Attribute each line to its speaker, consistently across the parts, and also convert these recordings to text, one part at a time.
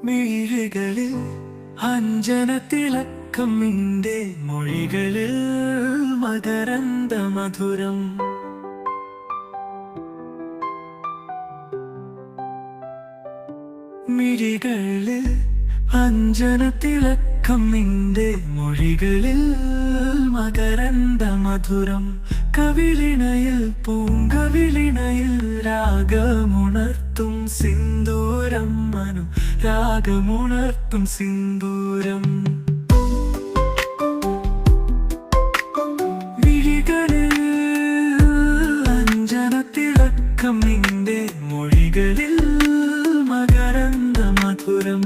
Speaker 1: മിഴികളിൽ അഞ്ജനത്തിളക്കം നിന്റെ മൊഴികളിൽ മകരന്ദ മധുരം. മിഴികളിൽ അഞ്ജനത്തിളക്കം നിന്റെ മൊഴികളിൽ മകരന്ദ മധുരം. കവിളിണയിൽ പൂങ്കവിളിണയിൽ രാഗമുണർത്തും സിന്ദൂരം മനു രാഗമുണർത്തും സിന്ദൂരം. വിഴികളിൽ അഞ്ജനത്തിളക്കം നിന്റെ മൊഴികളിൽ മകരന്ദ മധുരം.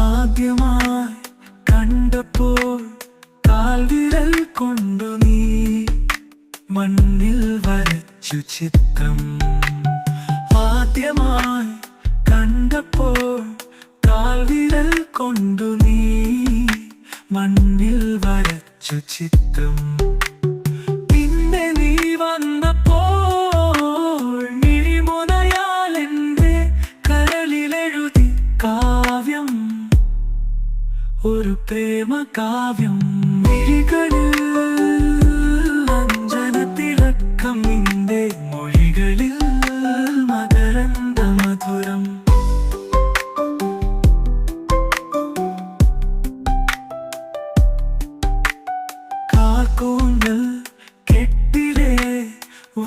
Speaker 1: ആദ്യമായി കണ്ടപ്പോൾ കാൽവിരൽ കൊണ്ടു നീ മണ്ണിൽ വരച്ചു ചിത്രം. ആദ്യമായി കണ്ടപ്പോൾ കാൽവിരൽ കൊണ്ടു നീ മണ്ണിൽ വരച്ചു ചിത്രം. പിന്നെ നീ വന്നപ്പോൾ മിഴിമുനയാൽ എൻ്റെ കരളിലെഴുതി കാവ്യം, ഒരു പ്രേമ കാവ്യം. മിഴികളിൽ അഞ്ജനത്തിളക്കം നിന്റെ മൊഴികളിൽ മകരന്ദ മധുരം. കാർക്കൂന്തൽ കെട്ടിലെ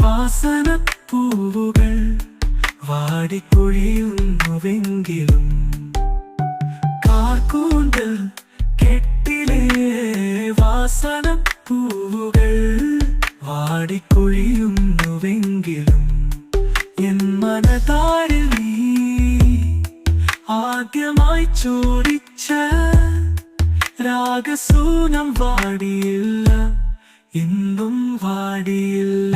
Speaker 1: വാസനപ്പൂവുകൾ വാടിക്കൊഴിയുന്നുവെങ്കിലും, കാർക്കൂന്തൽ കെട്ടിലെ വാസനപ്പൂവുകൾ വാടിക്കൊഴിയുന്നുവെങ്കിലും, എൻ മനതാരിൽ നീ ആദ്യമായി ചോദിച്ച രാഗസൂനം വാടിയില്ല, ഇന്നും വാടിയില്ല.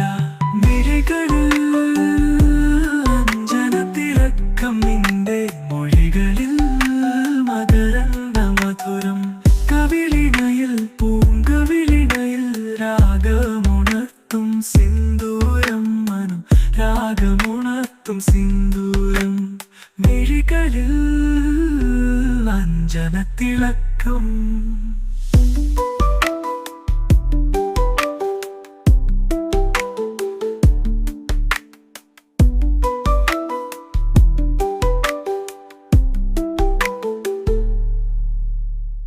Speaker 1: മിഴികളിൽ അഞ്ജനത്തിളക്കം നിന്റെ മൊഴികളിൽ മകരന്ദ മധുരം. കവിളിണയിൽ പൂങ്കവിളിണയിൽ രാഗമുണർത്തും സിന്ദൂരം മനു രാഗമുണർത്തും സിന്ദൂരം. മിഴികളിൽ അഞ്ജനത്തിളക്കം